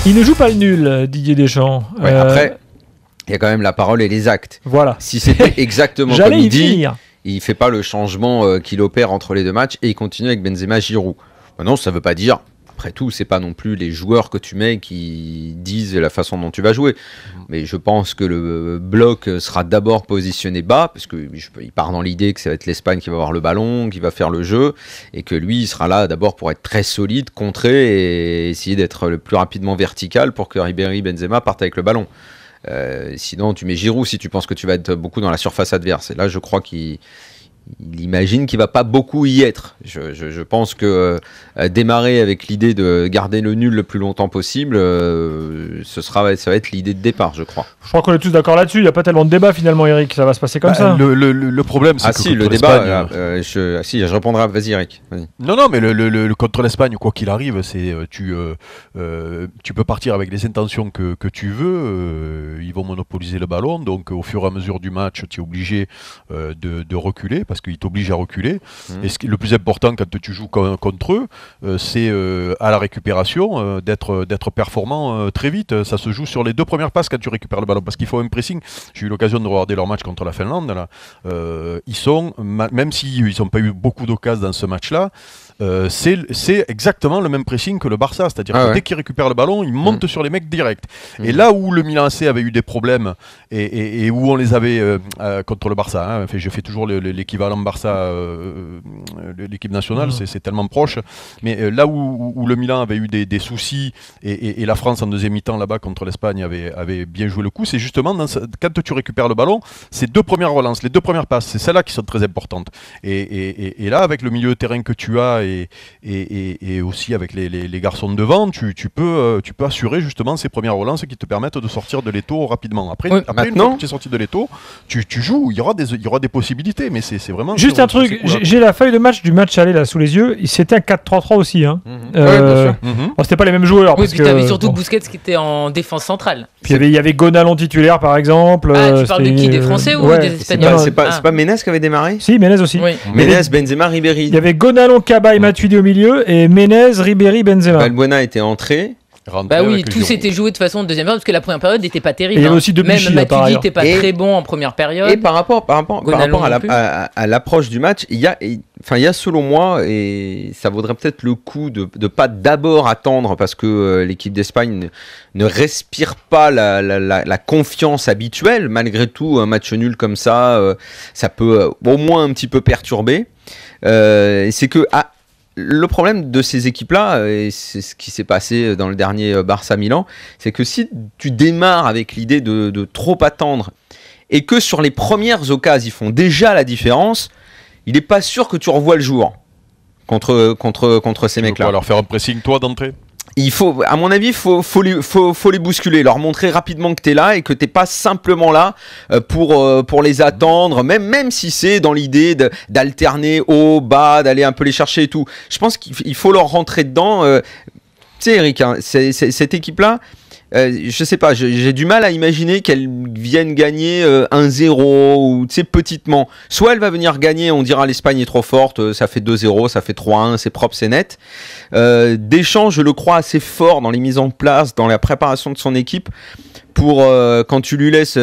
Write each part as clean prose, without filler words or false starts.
Il ne joue pas le nul, Didier Deschamps. Ouais, après, il y a quand même la parole et les actes. Voilà. Si c'était exactement comme il dit, il ne fait pas le changement qu'il opère entre les deux matchs et il continue avec Benzema-Giroud. Maintenant, ça ne veut pas dire, après tout, c'est pas non plus les joueurs que tu mets qui disent la façon dont tu vas jouer. Mais je pense que le bloc sera d'abord positionné bas, parce qu'il part dans l'idée que ça va être l'Espagne qui va avoir le ballon, qui va faire le jeu, et que lui, il sera là d'abord pour être très solide, contrer et essayer d'être le plus rapidement vertical pour que Ribéry, Benzema partent avec le ballon. Sinon, tu mets Giroud si tu penses que tu vas être beaucoup dans la surface adverse. Et là, je crois qu'il imagine qu'il ne va pas beaucoup y être. Je pense que démarrer avec l'idée de garder le nul le plus longtemps possible, ça va être l'idée de départ, je crois. Je crois qu'on est tous d'accord là-dessus. Il n'y a pas tellement de débat finalement, Eric. Ça va se passer comme ça. Le problème, c'est que si, le débat. Je répondrai. Vas-y, Eric. Vas-y. Non, mais le contre l'Espagne, quoi qu'il arrive, c'est tu peux partir avec les intentions que tu veux. Ils vont monopoliser le ballon, donc au fur et à mesure du match, tu es obligé de reculer. Parce qu'ils t'obligent à reculer. Et le plus important quand tu joues contre eux, c'est à la récupération d'être performant très vite. Ça se joue sur les 2 premières passes quand tu récupères le ballon, parce qu'il faut un pressing. J'ai eu l'occasion de regarder leur match contre la Finlande. Là. Ils sont, même s'ils n'ont pas eu beaucoup d'occasions dans ce match-là, c'est exactement le même pressing que le Barça, c'est-à-dire que dès qu'ils récupèrent le ballon, ils montent sur les mecs direct. Et là où le Milan AC avait eu des problèmes et où on les avait contre le Barça, enfin, je fais toujours l'équivalent Barça, l'équipe nationale, c'est tellement proche, mais là où le Milan avait eu des soucis et la France en deuxième mi-temps là-bas contre l'Espagne avait bien joué le coup, c'est justement quand tu récupères le ballon, ces 2 premières relances, les 2 premières passes, c'est celles-là qui sont très importantes. Et là, avec le milieu de terrain que tu as et aussi avec les garçons de devant, tu peux assurer justement ces premières relances qui te permettent de sortir de l'étau rapidement. Après une fois que tu es sorti de l'étau, tu joues, il y aura des possibilités, mais c'est vraiment... Juste un truc, j'ai la feuille de match du match aller là sous les yeux, c'était un 4-3-3 aussi. Hein. C'était pas les mêmes joueurs. Oui, puis tu avais surtout Busquets qui était en défense centrale. Puis il y avait Gonalon titulaire par exemple. Tu parles de qui, des Français ou des Espagnols? C'est pas Ménez qui avait démarré? Si, Ménez aussi. Oui. Ménez, Benzema, Ribéry. Il y avait Gonalon, Kaba et Matuidi au milieu et Ménez, Ribéry, Benzema. Balbuena était entré. Bah oui, tout s'était joué de façon de deuxième période parce que la première période n'était pas terrible. Et il y avait aussi Debuchy, même Matuidi n'était pas très bon en première période. Et par rapport à l'approche du match, il y a selon moi, et ça vaudrait peut-être le coup de pas d'abord attendre parce que l'équipe d'Espagne ne respire pas la confiance habituelle. Malgré tout, un match nul comme ça, ça peut au moins un petit peu perturber. C'est que le problème de ces équipes-là, et c'est ce qui s'est passé dans le dernier Barça-Milan, c'est que si tu démarres avec l'idée de trop attendre et que sur les premières occasions, ils font déjà la différence, il n'est pas sûr que tu revois le jour contre ces mecs-là. Tu vas leur faire un pressing, toi, d'entrée ? Il faut, à mon avis, faut les bousculer, leur montrer rapidement que tu es là et que tu n'es pas simplement là pour les attendre, même si c'est dans l'idée d'alterner haut, bas, d'aller un peu les chercher et tout. Je pense qu'il faut leur rentrer dedans. Tu sais, Eric, hein, cette équipe-là, je sais pas, j'ai du mal à imaginer qu'elle vienne gagner 1-0 ou tu sais petitement. Soit elle va venir gagner, on dira l'Espagne est trop forte, ça fait 2-0, ça fait 3-1, c'est propre, c'est net. Deschamps, je le crois assez fort dans les mises en place, dans la préparation de son équipe pour quand tu lui laisses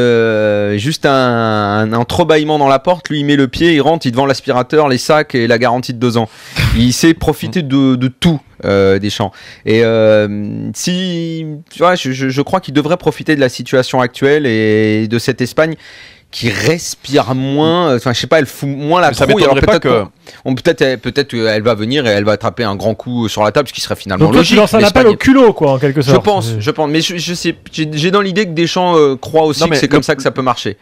juste un entrebâillement dans la porte, lui il met le pied, il rentre, il te vend l'aspirateur, les sacs et la garantie de 2 ans. Il sait profiter de tout. Deschamps. Et si tu vois, je crois qu'il devrait profiter de la situation actuelle et de cette Espagne qui respire moins. Enfin, je sais pas, elle fout moins la trouille. Alors peut-être qu'elle va venir et elle va attraper un grand coup sur la table, ce qui serait finalement donc logique. Donc tu lances un appel au culot, quoi, en quelque sorte. Je pense. Mais je sais, j'ai dans l'idée que Deschamps croit aussi que c'est comme ça que ça peut marcher.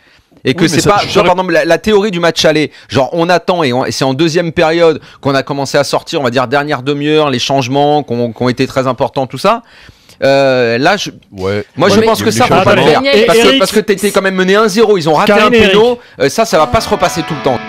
Et que c'est pas, genre, par exemple, la théorie du match aller, genre on attend et c'est en deuxième période qu'on a commencé à sortir, on va dire dernière demi-heure, les changements qui ont été très importants, tout ça. Là, je pense que ça va pas le faire. Parce que t'étais quand même mené 1-0, ils ont raté un péno, ça va pas se repasser tout le temps.